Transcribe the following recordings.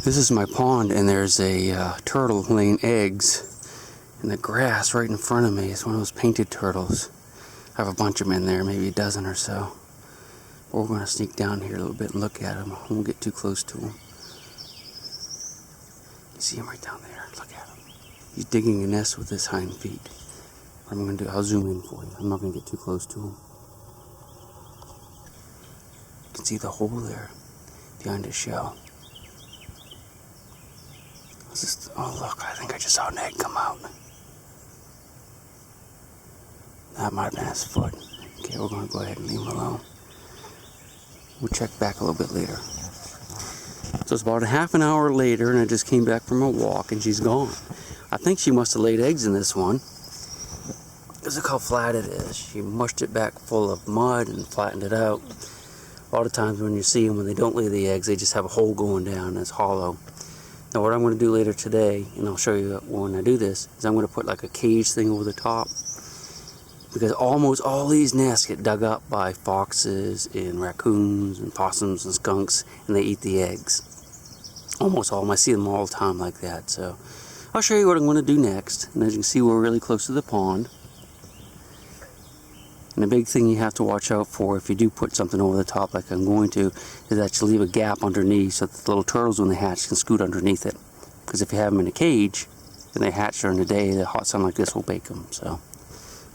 This is my pond, and there's a turtle laying eggs in the grass right in front of me. It's one of those painted turtles. I have a bunch of them in there, maybe a dozen or so. We're going to sneak down here a little bit and look at them. I won't get too close to them. You see him right down there. Look at him. He's digging a nest with his hind feet. What I'm going to do, I'll zoom in for you. I'm not going to get too close to him. You can see the hole there behind his shell. Oh look, I think I just saw an egg come out. That might have been his foot. Okay, we're going to go ahead and leave him alone. We'll check back a little bit later. So it's about a half an hour later, and I just came back from a walk, and she's gone. I think she must have laid eggs in this one. Because look how flat it is. She mushed it back full of mud and flattened it out. A lot of times when you see them, when they don't lay the eggs, they just have a hole going down and it's hollow. Now what I'm going to do later today, and I'll show you when I do this, is I'm going to put like a cage thing over the top. Because almost all these nests get dug up by foxes and raccoons and possums and skunks, and they eat the eggs. Almost all of them. I see them all the time like that. So I'll show you what I'm going to do next. And as you can see, we're really close to the pond. And the big thing you have to watch out for if you do put something over the top like I'm going to, is that you leave a gap underneath so that the little turtles, when they hatch, can scoot underneath it. Because if you have them in a cage and they hatch during the day, the hot sun like this will bake them. So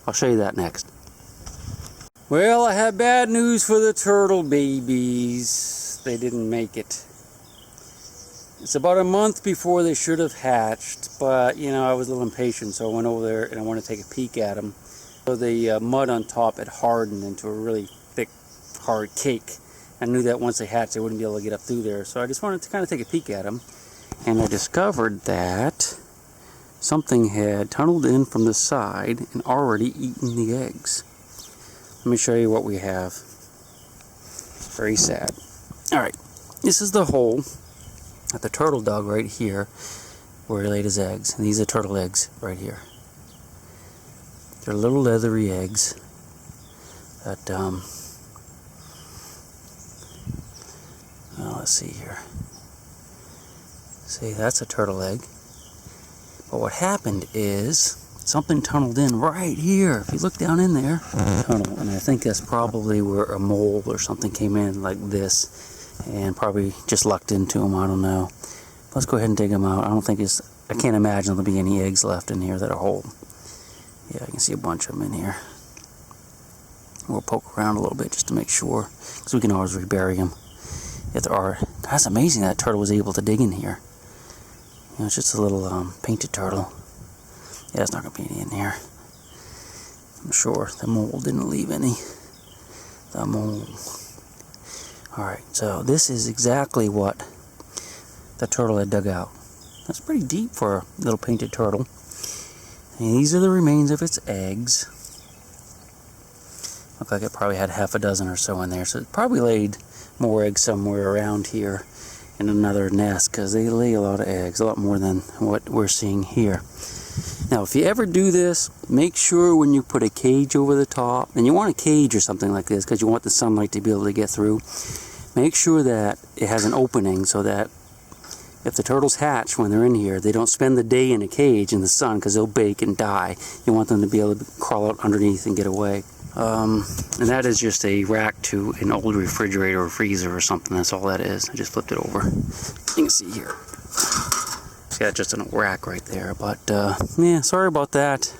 I'll show you that next. Well, I have bad news for the turtle babies. They didn't make it. It's about a month before they should have hatched, but you know, I was a little impatient, so I went over there and I wanted to take a peek at them. So the mud on top had hardened into a really thick, hard cake. I knew that once they hatched, they wouldn't be able to get up through there. So I just wanted to kind of take a peek at them. And I discovered that something had tunneled in from the side and already eaten the eggs. Let me show you what we have. Very sad. Alright, this is the hole that the turtle dug right here where he laid his eggs. And these are turtle eggs right here. They're little leathery eggs that, well, let's see here. See, that's a turtle egg. But what happened is something tunneled in right here. If you look down in there, tunnel, and I think that's probably where a mole or something came in like this and probably just lucked into them. I don't know. Let's go ahead and dig them out. I can't imagine there'll be any eggs left in here that are whole. Yeah, I can see a bunch of them in here. We'll poke around a little bit just to make sure, because we can always rebury them if there are. That's amazing that turtle was able to dig in here. You know, it's just a little painted turtle. Yeah, there's not going to be any in here. I'm sure the mole didn't leave any. The mole. Alright, so this is exactly what the turtle had dug out. That's pretty deep for a little painted turtle. And these are the remains of its eggs. Look like it probably had half a dozen or so in there. So it probably laid more eggs somewhere around here in another nest, because they lay a lot of eggs, a lot more than what we're seeing here. Now, if you ever do this, make sure when you put a cage over the top, and you want a cage or something like this because you want the sunlight to be able to get through, make sure that it has an opening so that if the turtles hatch when they're in here, they don't spend the day in a cage in the sun because they'll bake and die. You want them to be able to crawl out underneath and get away. And that is just a rack to an old refrigerator or freezer or something. That's all that is. I just flipped it over. You can see here. See, that's just a rack right there. But, yeah, sorry about that.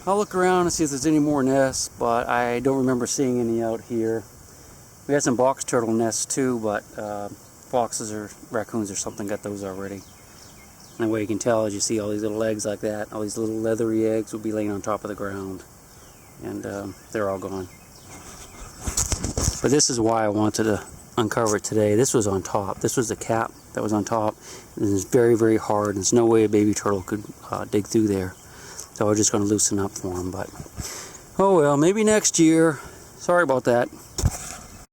I'll look around and see if there's any more nests, but I don't remember seeing any out here. We had some box turtle nests too, but foxes or raccoons or something got those already. And the way you can tell is you see all these little eggs like that. All these little leathery eggs will be laying on top of the ground. And they're all gone. But this is why I wanted to uncover it today. This was on top. This was the cap that was on top. It was very, very hard. There's no way a baby turtle could dig through there. So I was just going to loosen up for him. But oh well, maybe next year. Sorry about that.